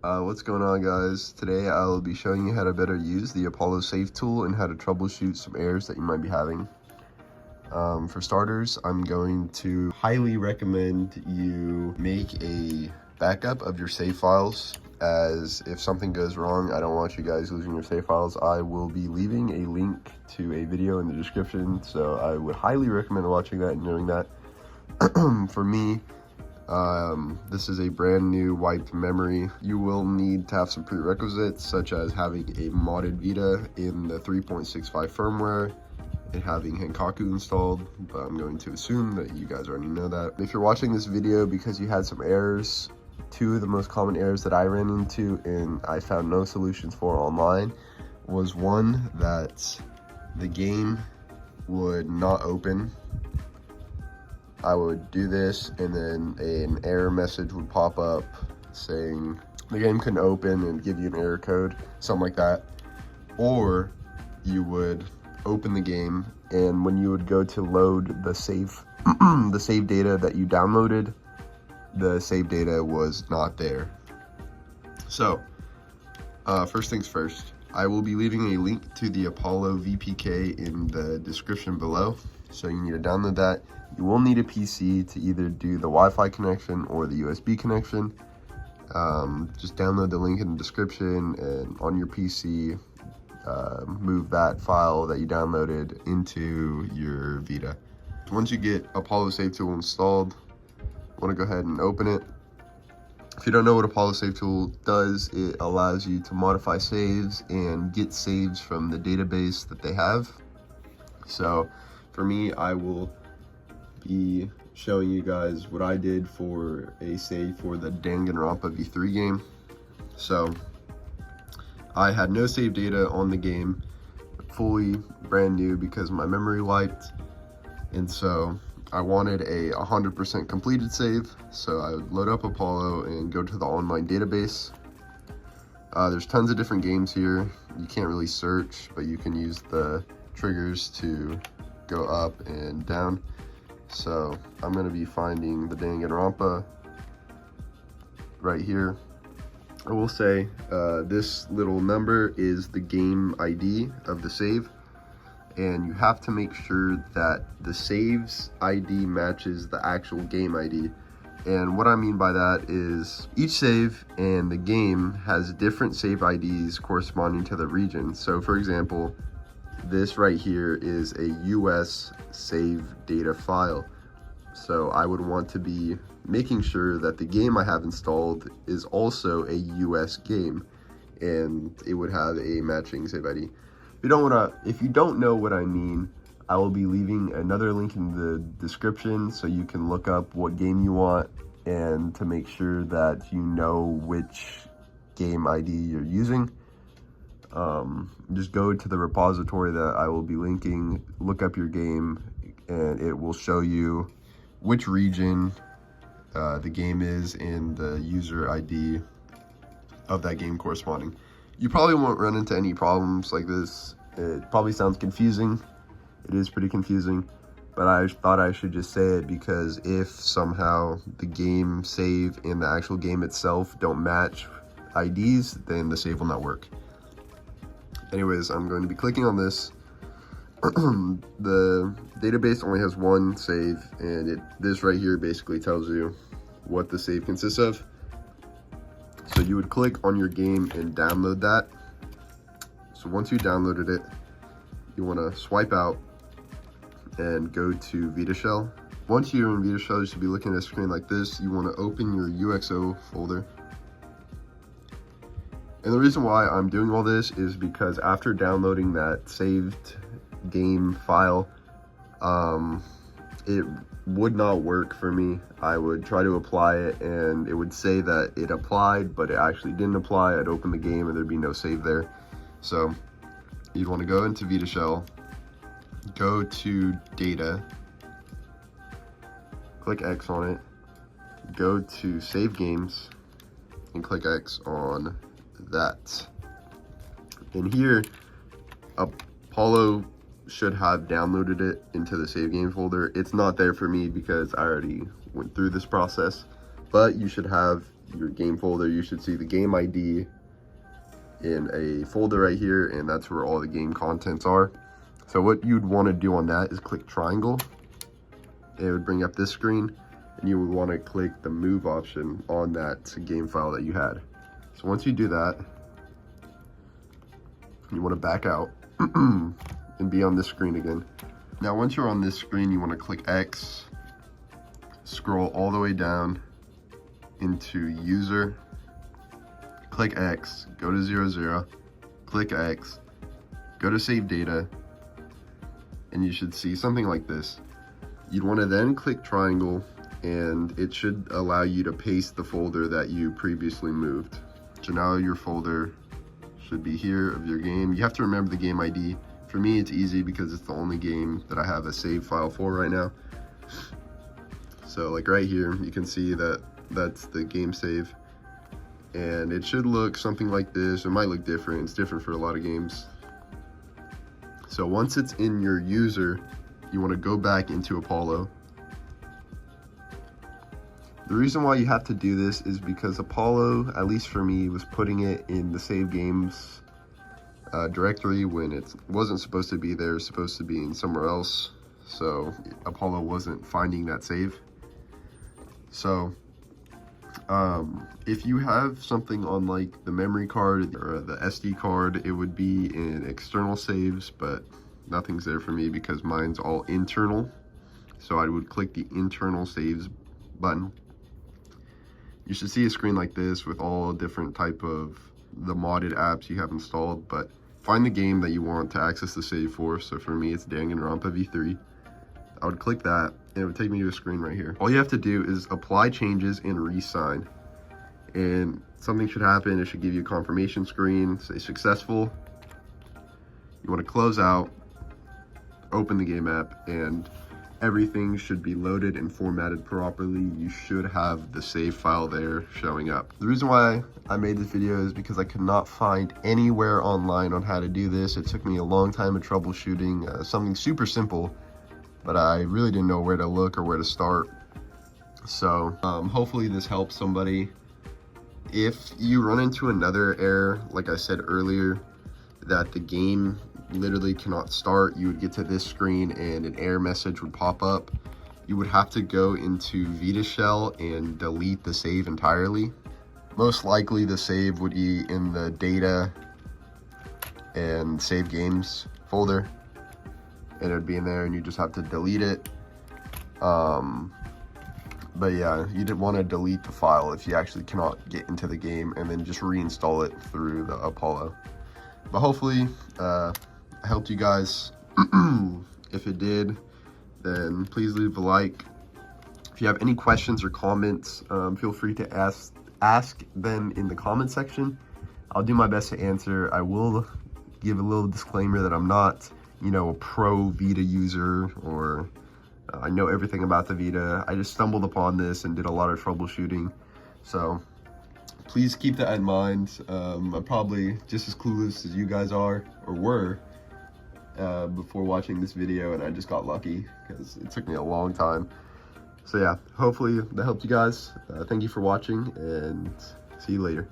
What's going on, guys? Today I will be showing you how to better use the Apollo Save tool and how to troubleshoot some errors that you might be having. For starters, I'm going to highly recommend you make a backup of your save files, as if something goes wrong, I don't want you guys losing your save files. I will be leaving a link to a video in the description, so I would highly recommend watching that and doing that. For me, this is a brand new wiped memory. You will need to have some prerequisites, such as having a modded Vita in the 3.65 firmware and having Henkaku installed, but I'm going to assume that you guys already know that. If you're watching this video because you had some errors, two of the most common errors that I ran into and I found no solutions for online was one, that the game would not open. I would do this and then an error message would pop up saying the game couldn't open and give you an error code, something like that. Or you would open the game, and when you would go to load the save the save data that you downloaded, the save data was not there. So first things first, I will be leaving a link to the Apollo VPK in the description below, so you need to download that. You will need a PC to either do the Wi-Fi connection or the USB connection. Just download the link in the description, and on your PC, move that file that you downloaded into your Vita. Once you get Apollo Save Tool installed, I want to go ahead and open it. If you don't know what Apollo Save Tool does, it allows you to modify saves and get saves from the database that they have. So for me, I will be showing you guys what I did for a save for the Danganronpa V3 game. So I had no save data on the game, fully brand new because my memory wiped, and so I wanted a 100% completed save. So I would load up Apollo and go to the online database. There's tons of different games here. You can't really search, but you can use the triggers to go up and down. So I'm going to be finding the Danganronpa right here. I will say this little number is the game ID of the save, and you have to make sure that the save's ID matches the actual game ID. And what I mean by that is each save and the game has different save IDs corresponding to the region. So for example, this right here is a US save data file. So I would want to be making sure that the game I have installed is also a US game, and it would have a matching save ID. If you don't know what I mean, I will be leaving another link in the description so you can look up what game you want, and to make sure that you know which game ID you're using. Just go to the repository that I will be linking, look up your game, and it will show you which region the game is and the user ID of that game corresponding. You probably won't run into any problems like this. It probably sounds confusing. It is pretty confusing, but I thought I should just say it because if somehow the game save and the actual game itself don't match IDs, then the save will not work. Anyways, I'm going to be clicking on this. The database only has one save, and this right here basically tells you what the save consists of. So you would click on your game and download that. So once you downloaded it, you want to swipe out and go to Vita Shell. Once you're in Vita Shell, you should be looking at a screen like this. You want to open your UXO folder. And the reason why I'm doing all this is because after downloading that saved game file, it would not work for me. I would try to apply it and it would say that it applied, but it actually didn't apply. I'd open the game and there'd be no save there. So you'd want to go into Vita Shell, go to data, click X on it, go to save games and click X on that. And here Apollo should have downloaded it into the save game folder. It's not there for me because I already went through this process, but you should have your game folder, you should see the game ID in a folder right here, and that's where all the game contents are. So what you'd want to do on that is click triangle. It would bring up this screen, and you would want to click the move option on that game file that you had. So once you do that, you want to back out and be on this screen again. Now once you're on this screen, you want to click X, scroll all the way down into user, click X, go to 00, click X, go to save data, and you should see something like this. You'd want to then click triangle, and it should allow you to paste the folder that you previously moved. So now your folder should be here of your game. You have to remember the game ID. For me, it's easy because it's the only game that I have a save file for right now. So like right here, you can see that that's the game save, and it should look something like this. It might look different. It's different for a lot of games. So once it's in your user, you want to go back into Apollo. The reason why you have to do this is because Apollo, at least for me, was putting it in the save games directory when it wasn't supposed to be there. It's supposed to be in somewhere else. So Apollo wasn't finding that save. So if you have something on like the memory card or the SD card, it would be in external saves, but nothing's there for me because mine's all internal. So I would click the internal saves button. You should see a screen like this with all different type of the modded apps you have installed, but find the game that you want to access the save for. So for me, it's Danganronpa V3. I would click that, and it would take me to a screen right here. All you have to do is apply changes and re-sign. And something should happen. It should give you a confirmation screen, say successful. You want to close out, open the game app, and everything should be loaded and formatted properly. You should have the save file there showing up. The reason why I made this video is because I could not find anywhere online on how to do this. It took me a long time of troubleshooting something super simple, but I really didn't know where to look or where to start. So hopefully this helps somebody. If you run into another error, like I said earlier, that the game literally cannot start, you would get to this screen and an error message would pop up. You would have to go into Vita Shell and delete the save entirely. Most likely the save would be in the data and save games folder, and it would be in there, and you just have to delete it. But yeah, you didn't want to delete the file if you actually cannot get into the game, and then just reinstall it through the Apollo. But hopefully I helped you guys. If it did, then please leave a like. If you have any questions or comments, feel free to ask them in the comment section. I'll do my best to answer. I will give a little disclaimer that I'm not, you know, a pro Vita user, or I know everything about the Vita. I just stumbled upon this and did a lot of troubleshooting. So please keep that in mind. I'm probably just as clueless as you guys are, or were, before watching this video, and I just got lucky because it took me a long time. So yeah, hopefully that helped you guys. Thank you for watching, and see you later.